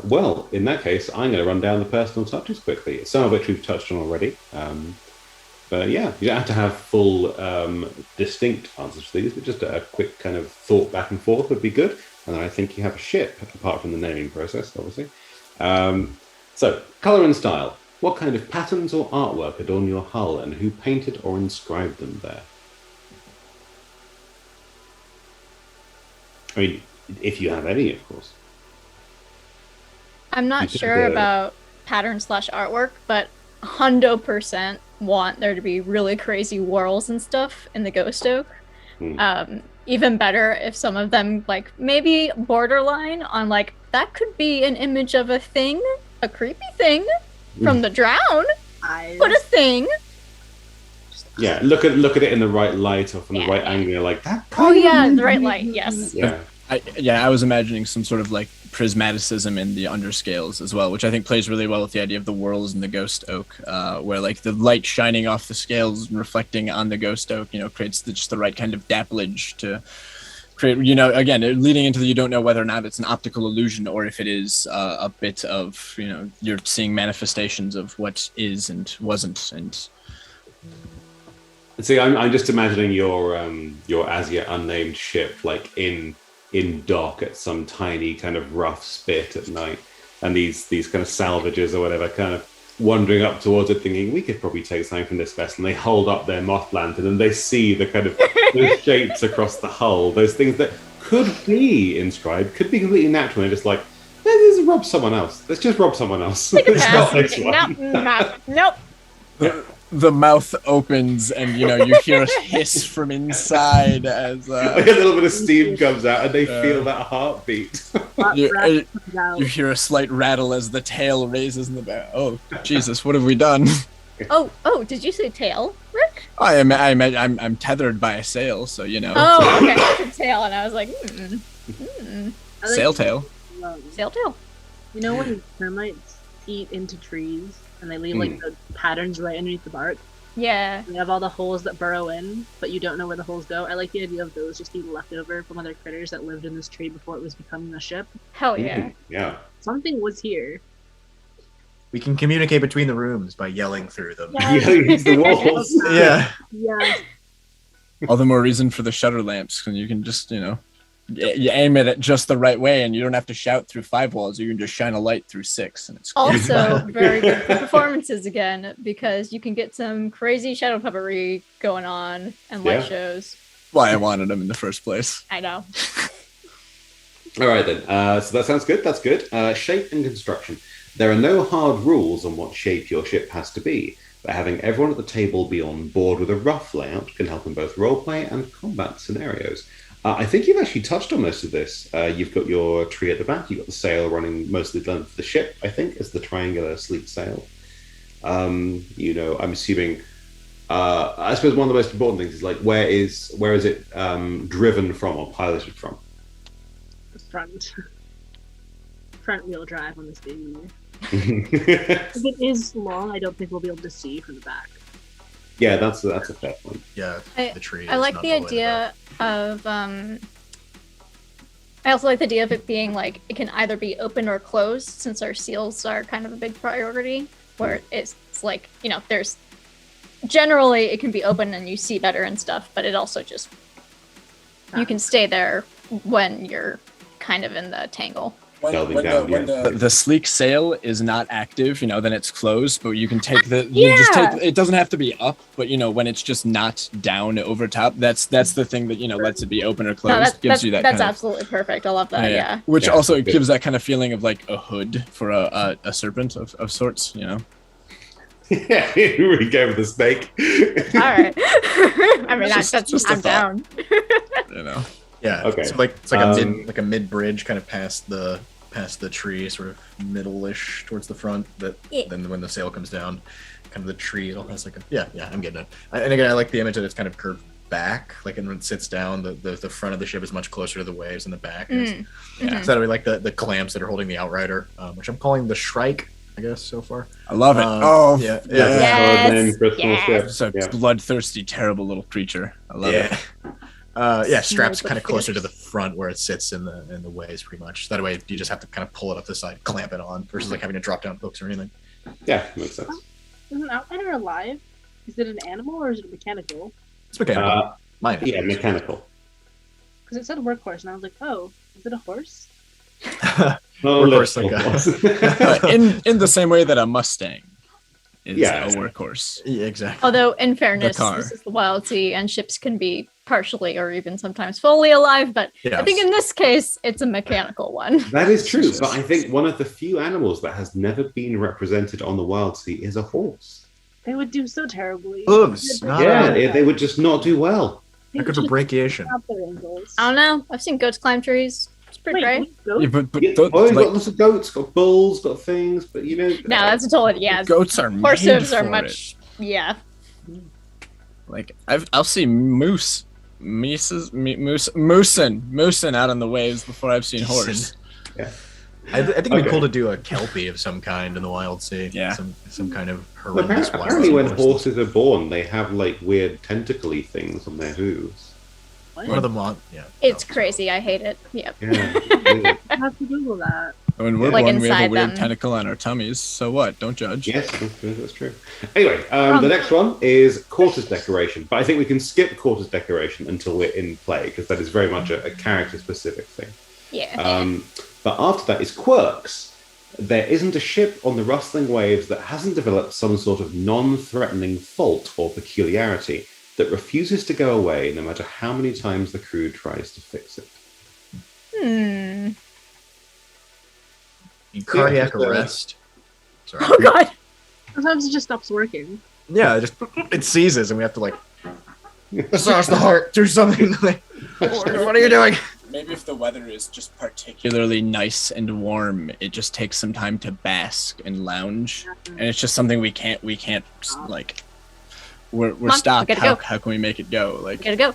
Well, in that case, I'm going to run down the personal touches quickly. Some of which we've touched on already. But yeah, you don't have to have full, distinct answers to these, but just a quick kind of thought back and forth would be good. And then I think you have a ship, apart from the naming process, obviously. So, colour and style. What kind of patterns or artwork adorn your hull, and who painted or inscribed them there? I mean, if you have any, of course. I'm not You said sure the- about pattern/artwork, but 100% want there to be really crazy whorls and stuff in the ghost oak. Even better if some of them like maybe borderline on like that could be an image of a thing, a creepy thing from the drown. Eyes. Put a thing. Yeah, look at it in the right light or from the Yeah, right yeah. angle. You're like that. Oh yeah, the right light. Yes. Yeah. I was imagining some sort of like prismaticism in the underscales as well, which I think plays really well with the idea of the whorls in the ghost oak, where like the light shining off the scales and reflecting on the ghost oak, creates just the right kind of dapplage to create, again, leading into you don't know whether or not it's an optical illusion or if it is a bit of, you're seeing manifestations of what is and wasn't. And See, I'm just imagining your as yet unnamed ship like in dock at some tiny kind of rough spit at night, and these kind of salvages or whatever kind of wandering up towards it, thinking we could probably take something from this vessel. And they hold up their moth lantern and they see the kind of those shapes across the hull, those things that could be inscribed, could be completely natural, and just like let's rob someone else. Let's just rob someone else. It's not this one. Nope. the mouth opens and you hear a hiss from inside as Like a little bit of steam comes out, and they feel that heartbeat. you hear a slight rattle as the tail raises in the back. Oh Jesus, what have we done? Oh, did you say tail, Rick? I'm tethered by a sail, so Oh, okay. I said tail, and I was like, sail tail. sail tail. You know when termites eat into trees and they leave like the patterns right underneath the bark? Yeah. They have all the holes that burrow in, but you don't know where the holes go. I like the idea of those just being left over from other critters that lived in this tree before it was becoming a ship. Hell yeah. Yeah. Something was here. We can communicate between the rooms by yelling through them. Yeah. Use the walls. Yeah. Yeah. All the more reason for the shutter lamps, because you can just you aim it at just the right way, and you don't have to shout through 5 walls. You can just shine a light through 6, and it's Also, very good for performances again, because you can get some crazy shadow puppery going on and light shows. why I wanted them in the first place. I know. All right then. So that sounds good. That's good. Shape and construction. There are no hard rules on what shape your ship has to be, but having everyone at the table be on board with a rough layout can help in both roleplay and combat scenarios. I think you've actually touched on most of this. You've got your tree at the back, you've got the sail running mostly down for the ship, I think, as the triangular sleek sail. I'm assuming, I suppose one of the most important things is like, where is it driven from or piloted from? The front wheel drive on this baby. If it is long, I don't think we'll be able to see from the back. Yeah, that's a fair point. Yeah, the tree. I like the idea of I also like the idea of it being like it can either be open or closed, since our seals are kind of a big priority, where it's like, there's generally it can be open and you see better and stuff, but it also just you can stay there when you're kind of in the tangle. When the sleek sail is not active, then it's closed, but you can take it doesn't have to be up, but when it's just not down over top, that's the thing that lets it be open or closed. That's absolutely perfect. I love that. Yeah. Which also gives that kind of feeling of like a hood for a serpent of sorts, Yeah, here we go with the snake. All right. I mean, I'm down. Yeah. Okay. So it's like a mid bridge, kind of past the tree, sort of middle-ish towards the front. Then when the sail comes down, kind of the tree, it all has like I'm getting it. And again, I like the image that it's kind of curved back, like, and when it sits down, the front of the ship is much closer to the waves than the back is. Yeah. So that way, like the clamps that are holding the outrider, which I'm calling the Shrike, I guess, so far. I love it. Yeah. It's a bloodthirsty, terrible little creature. I love it. Straps kind of closer to the front where it sits in the waves, pretty much. That way, you just have to kind of pull it up the side, clamp it on, versus like having to drop down hooks or anything. Yeah, makes sense. Is an outrider alive? Is it an animal or is it mechanical? It's mechanical. Mechanical. Because it said workhorse, and I was like, oh, is it a horse? Workhorse, in the same way that a Mustang is a workhorse. Yeah, exactly. Although, in fairness, this is the Wildsea, and ships can be partially or even sometimes fully alive, but I think in this case, it's a mechanical one. That is true, but I think one of the few animals that has never been represented on the Wildsea is a horse. They would do so terribly. Hooves. They would just not do bulls. How good for brachiation? I don't know. I've seen goats climb trees. It's pretty great. You've got lots of goats, got bulls, got things, but No, that's a total Goats are horse made hooves are for much. it. Yeah. Like I'll see moosin out on the waves before I've seen horse. Yeah. I think it'd be cool to do a kelpie of some kind in the Wildsea. Yeah. Some kind of horrendous. Apparently when horses are born, they have like weird tentacly things on their hooves. One of them on. Yeah. It's crazy. I hate it. Yep. Yeah. I have to Google that. When we're born, we have a weird tentacle on our tummies. So what? Don't judge. Yes, that's true. Anyway, the next one is quarters decoration. But I think we can skip quarters decoration until we're in play, because that is very much a character-specific thing. Yeah. But after that is quirks. There isn't a ship on the rustling waves that hasn't developed some sort of non-threatening fault or peculiarity that refuses to go away no matter how many times the crew tries to fix it. Cardiac arrest. Sorry. Oh god. Sometimes it just stops working. Yeah, it seizes, and we have to massage the heart, do something. What are you doing? Maybe if the weather is just particularly nice and warm, it just takes some time to bask and lounge, and it's just something we can't like. We're stopped. How can we make it go? Like, gotta go.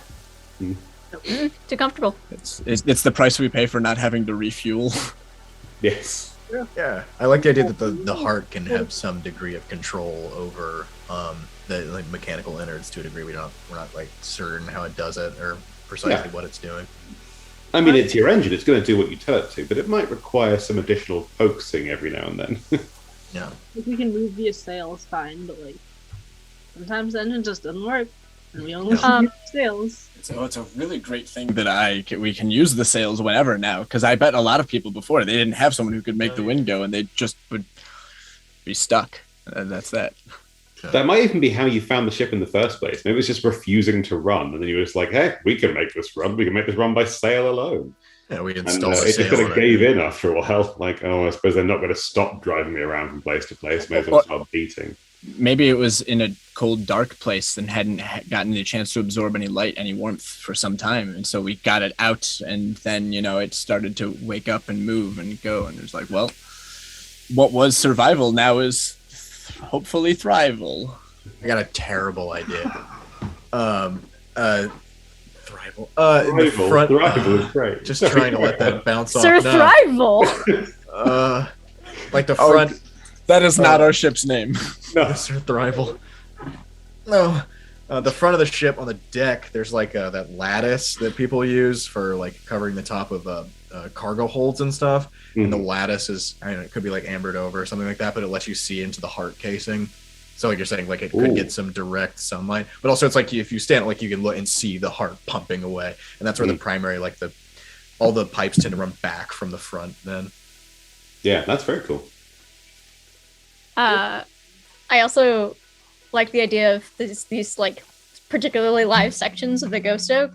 Too comfortable. It's the price we pay for not having to refuel. Yes. Yeah, I like the idea that the heart can have some degree of control over the mechanical innards to a degree. We're not certain how it does it or precisely what it's doing. I mean, it's your engine; it's going to do what you tell it to, but it might require some additional coaxing every now and then. Yeah. If we can move via sails, fine, but sometimes the engine just doesn't work, and we only use sails. So it's a really great thing that we can use the sails whenever now, because I bet a lot of people before they didn't have someone who could make the wind go, and they just would be stuck. That's that. That might even be how you found the ship in the first place. Maybe it was just refusing to run, and then you were just like, "Hey, we can make this run. We can make this run by sail alone." Yeah, we And installed a it just sail kind on of it. gave in after a while. Like, oh, I suppose they're not going to stop driving me around from place to place. May as well start beating. Maybe it was in a cold, dark place and hadn't gotten the chance to absorb any light, any warmth for some time. And so we got it out, and then, it started to wake up and move and go. And it was like, well, what was survival now is hopefully thrival. I got a terrible idea. Thrival. Thrival is great. Just trying to let that bounce off. Sir No. Thrival. Like the front. That is not our ship's name. No. Sir Thrival. No. The front of the ship on the deck, there's like that lattice that people use for like covering the top of cargo holds and stuff. Mm. And the lattice is, I don't know, it could be like ambered over or something like that, but it lets you see into the heart casing. So like you're saying, like it could get some direct sunlight, but also it's like if you stand, like you can look and see the heart pumping away, and that's where the primary, like all the pipes tend to run back from the front. Then, Yeah, that's very cool. I also like the idea of these like particularly live sections of the ghost oak.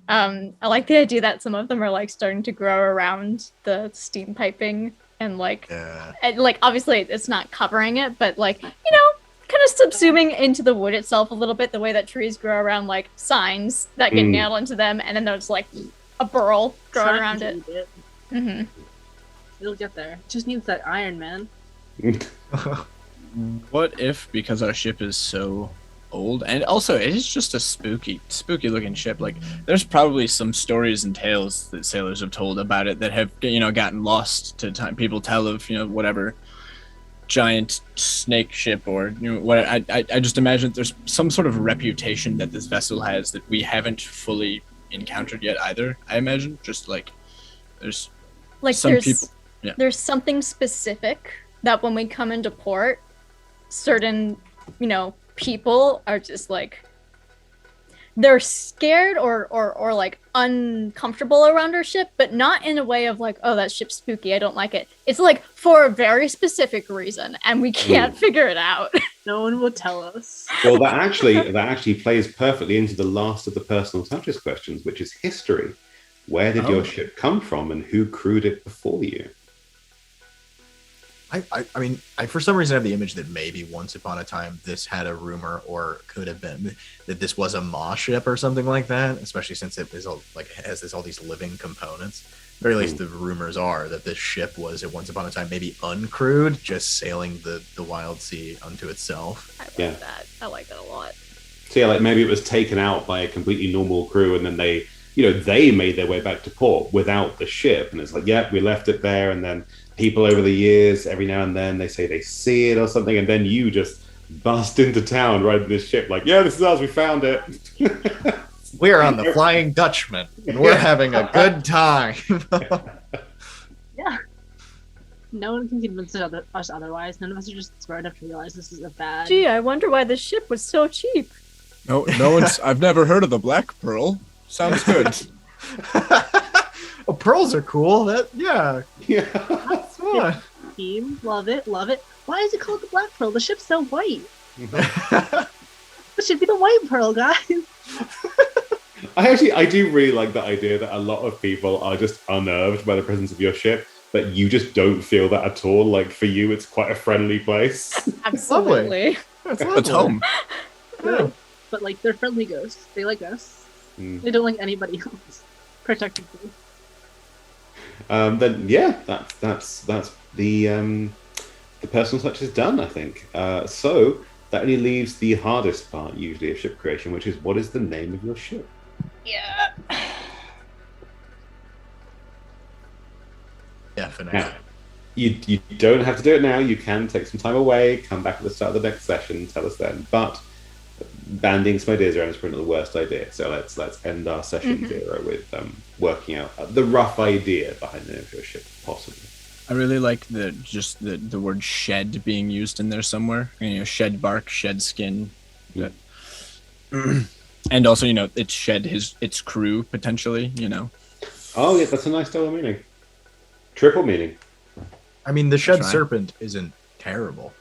I like the idea that some of them are like starting to grow around the steam piping and like obviously it's not covering it, but like kind of subsuming into the wood itself a little bit, the way that trees grow around like signs that get nailed into them, and then there's like a burl growing around it. Mm-hmm. It'll get there. It just needs that iron, man. What if, because our ship is so old, and also it is just a spooky looking ship, like there's probably some stories and tales that sailors have told about it that have gotten lost to time. People tell of whatever giant snake ship or what. I just imagine there's some sort of reputation that this vessel has that we haven't fully encountered yet either. I imagine just like there's there's something specific that when we come into port, certain people are just like they're scared or like uncomfortable around our ship, but not in a way of like, oh, that ship's spooky, I don't like it. It's like for a very specific reason, and we can't figure it out. No one will tell us. Well, that actually plays perfectly into the last of the personal touches questions, which is history. Where did your ship come from, and who crewed it before you? I mean, I for some reason have the image that maybe once upon a time this had a rumor, or could have been that this was a Maw ship or something like that. Especially since it is has all these living components. At very least, the rumors are that this ship was at once upon a time maybe uncrewed, just sailing the Wildsea unto itself. I like that a lot. So yeah, like maybe it was taken out by a completely normal crew, and then they made their way back to port without the ship, and it's like, yeah, we left it there, and then people over the years, every now and then, they say they see it or something, and then you just bust into town riding this ship like, yeah, this is ours, we found it. We're on the Flying Dutchman, and we're having a good time. Yeah. No one can convince us otherwise. None of us are just smart enough to realize this is a bad... Gee, I wonder why this ship was so cheap. No one's... I've never heard of the Black Pearl. Sounds good. Oh, pearls are cool. Yeah. That's fun. Team, love it. Why is it called the Black Pearl? The ship's so white. It should be the white pearl, guys. I do really like the idea that a lot of people are just unnerved by the presence of your ship, but you just don't feel that at all. Like for you, it's quite a friendly place. Absolutely. It's home. Yeah. But like, they're friendly ghosts. They like us. They don't like anybody else. Protectively. Then yeah, that's the personal touch is done, I think. So that only leaves the hardest part usually of ship creation, which is what is the name of your ship? Yeah. Definitely. Now, you don't have to do it now. You can take some time away, come back at the start of the next session, tell us then. But banding some ideas around is probably not the worst idea. So let's end our session 0 with working out the rough idea behind the name of your ship, possibly. I really like the word shed being used in there somewhere. Shed bark, shed skin. And also, it shed its crew potentially. Oh yeah, that's a nice double meaning. Triple meaning. I mean, the shed serpent isn't terrible.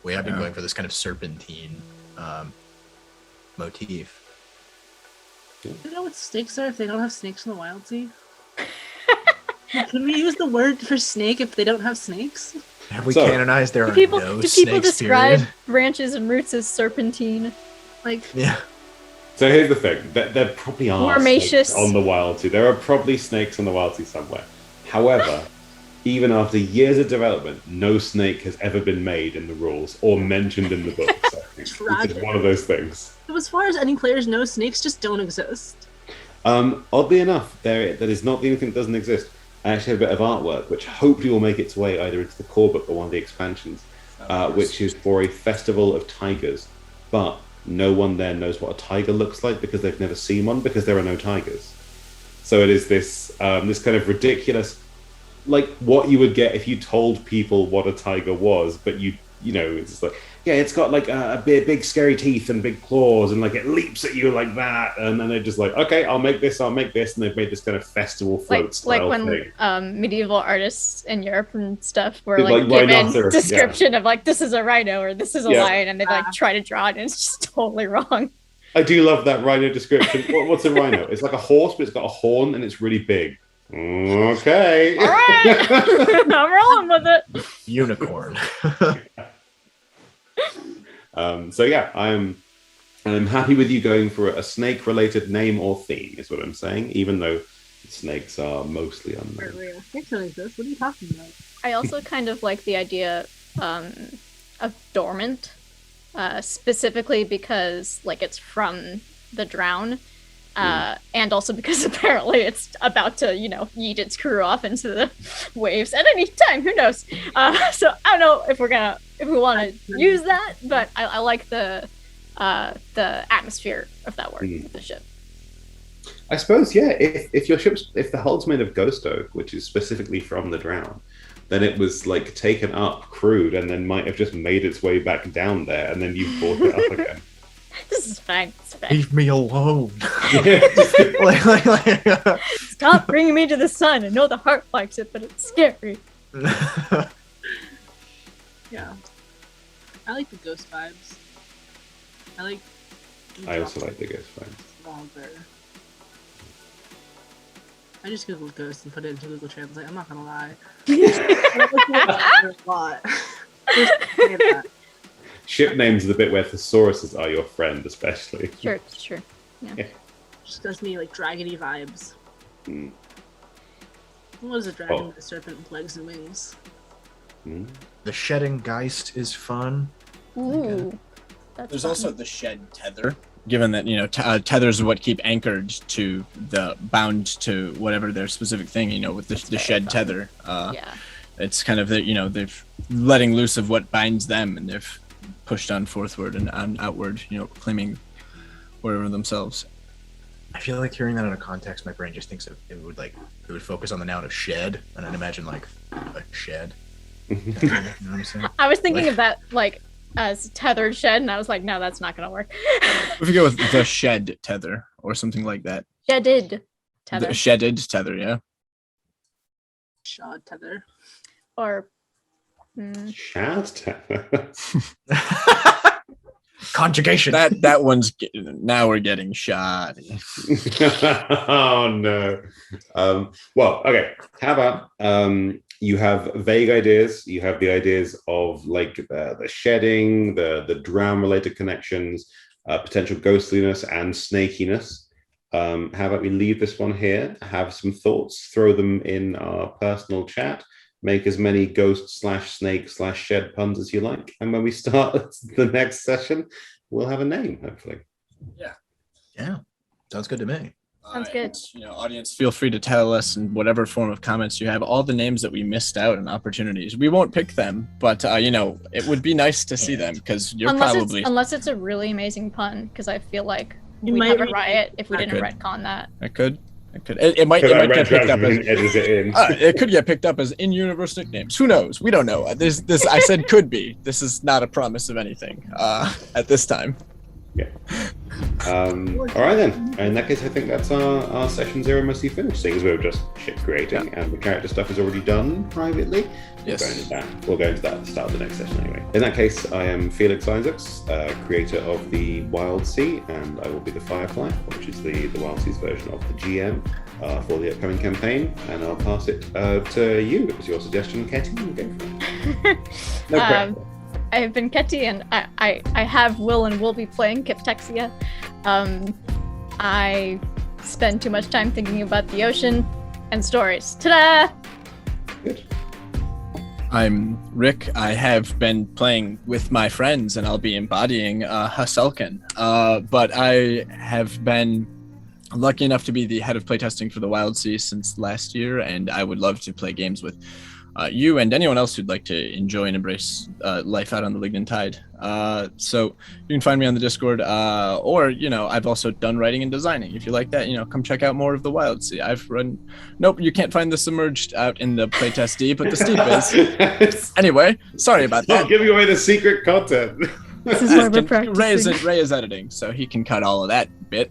We have been going for this kind of serpentine motif. Do you know what snakes are if they don't have snakes in the Wildsea? Can we use the word for snake if they don't have snakes? Have we So- canonized there Do are people no do people snakes, describe period? branches and roots as serpentine? Like Yeah. So here's the thing: there probably are Wormaceous. snakes on the Wildsea. There are probably snakes on the Wildsea somewhere. However, even after years of development, no snake has ever been made in the rules or mentioned in the books. I think. It's Tragic. just one of those things. So as far as any players know, snakes just don't exist. Oddly enough, that is not the only thing that doesn't exist. I actually have a bit of artwork, which hopefully will make its way either into the core book or one of the expansions, which is for a festival of tigers. But no one there knows what a tiger looks like because they've never seen one because there are no tigers. So it is this this kind of ridiculous, like what you would get if you told people what a tiger was, but you know, it's just like, yeah, it's got like a big scary teeth and big claws and like it leaps at you like that, and then they're just like, okay, I'll make this, and they've made this kind of festival float style when thing. medieval artists in Europe and stuff were With, like like, given rhinoceros, description of like this is a rhino or this is a Yeah. lion, and they like try to draw it and it's just totally wrong. I do love that rhino description. What's a rhino? It's like a horse, but it's got a horn and it's really big. Okay. All right, I'm rolling with it. Unicorn. So yeah, I'm happy with you going for a snake-related name or theme, is what I'm saying, even though snakes are mostly unknown. Snakes don't exist. What are you talking about? I also kind of like the idea of dormant, specifically because like it's from the drown, and also because apparently it's about to, you know, yeet its crew off into the waves at any time. Who knows? So I don't know if we want to use that, but I like the atmosphere of that word with the ship. I suppose, yeah, if the hull's made of ghost oak, which is specifically from the drown, then it was like taken up, crewed, and then might have just made its way back down there, and then you brought it up again. This is fine. It's fine. Leave me alone. Stop bringing me to the sun. I know the heart likes it, but it's scary. Yeah. I like the ghost vibes. I also like the ghost vibes. Longer. I just googled ghost and put it into Google Translate. I'm not gonna lie. A lot. Just say that. Ship names are the bit where thesauruses are your friend, especially. Sure, sure. Yeah. Just gives me like dragony vibes. Mm. What is a dragon with a serpent with legs and wings? Mm. The shedding geist is fun. Ooh. That's There's fun. also the shed tether. Given that, you know, tethers are what keep anchored to bound to whatever their specific thing, you know, with the shed tether. Yeah. It's kind of the, you know, they've letting loose of what binds them, and they've pushed on forthward and on outward, you know, claiming whatever themselves. I feel like hearing that out of context, my brain just thinks it would focus on the noun of shed, and I'd imagine like a shed. You know what I'm saying? I was thinking of that like as tethered shed, and I was like, no, that's not gonna work. If we go with the shed tether or something like that. Shedded tether. The shedded tether, yeah. Shod tether. Or Shad tether. Conjugation. That one's now we're getting shot. Oh no. Well, okay. How about you have vague ideas? You have the ideas of like the shedding, the drown-related connections, potential ghostliness, and snakiness. How about we leave this one here? Have some thoughts. Throw them in our personal chat. Make as many ghost/snake/shed puns as you like. And when we start the next session, we'll have a name, hopefully. Yeah, sounds good to me. Sounds good. And, you know, audience, feel free to tell us in whatever form of comments you have all the names that we missed out and opportunities. We won't pick them, but you know, it would be nice to see them because you're probably unless it's a really amazing pun, because I feel like You we'd might have a read riot if we didn't could. retcon that. It could. It might get picked up as edit it in. it could get picked up as in-universe nicknames. Who knows? We don't know. This I said could be. This is not a promise of anything at this time. Yeah. All right then. In that case, I think that's our session 0 mostly finished. Seeing as we're just ship creating and the character stuff is already done privately. Yes. We'll go into that at the start of the next session anyway. In that case, I am Felix Isaacs, creator of the Wildsea, and I will be the Firefly, which is the Wildsea's version of the GM for the upcoming campaign. And I'll pass it to you. It was your suggestion, Ketty. We'll go for it. No pressure. I have been Ketty, and I have will and will be playing Kiptexia. I spend too much time thinking about the ocean and stories. Ta-da! Good. I'm Rick. I have been playing with my friends, and I'll be embodying Haselkin. But I have been lucky enough to be the head of playtesting for the Wildsea since last year, and I would love to play games with you and anyone else who'd like to enjoy and embrace life out on the Lignan Tide. So you can find me on the Discord, or, I've also done writing and designing. If you like that, come check out more of the Wildsea. I've run... Nope, you can't find the Submerged out in the playtest D, but the Steep is. Anyway, sorry about that. Stop giving away the secret content. This is why we're practicing. Ray is editing, so he can cut all of that bit.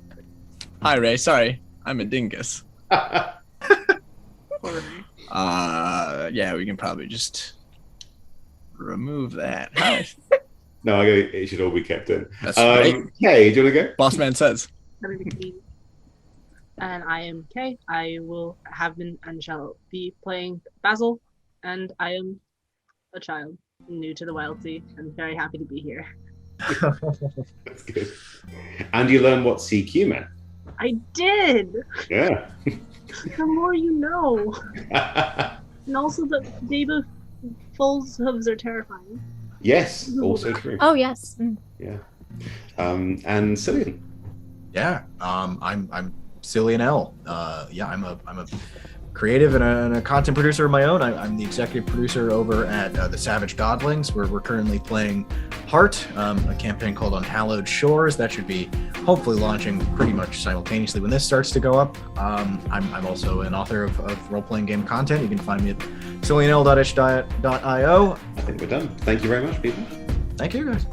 Hi, Ray. Sorry, I'm a dingus. Yeah, we can probably just remove that. Hi. No, it should all be kept in. That's great. Kay, do you want to go? Boss man says. And I am Kay. I will have been and shall be playing Basil, and I am a child new to the Wildsea and very happy to be here. That's good. And you learn what CQ meant. I did. Yeah. The more you know. And also the Deba Foal's hooves are terrifying. Yes, also true. Oh yes. Yeah. And Cillian. Yeah, I'm Cillian L. I'm a creative and a content producer of my own. I'm the executive producer over at the Savage Godlings, where we're currently playing Heart, a campaign called Unhallowed Shores that should be hopefully launching pretty much simultaneously when this starts to go up. I'm also an author of role-playing game content. You can find me at cillianl.itch.io. I think we're done. Thank you very much, people. Thank you, guys.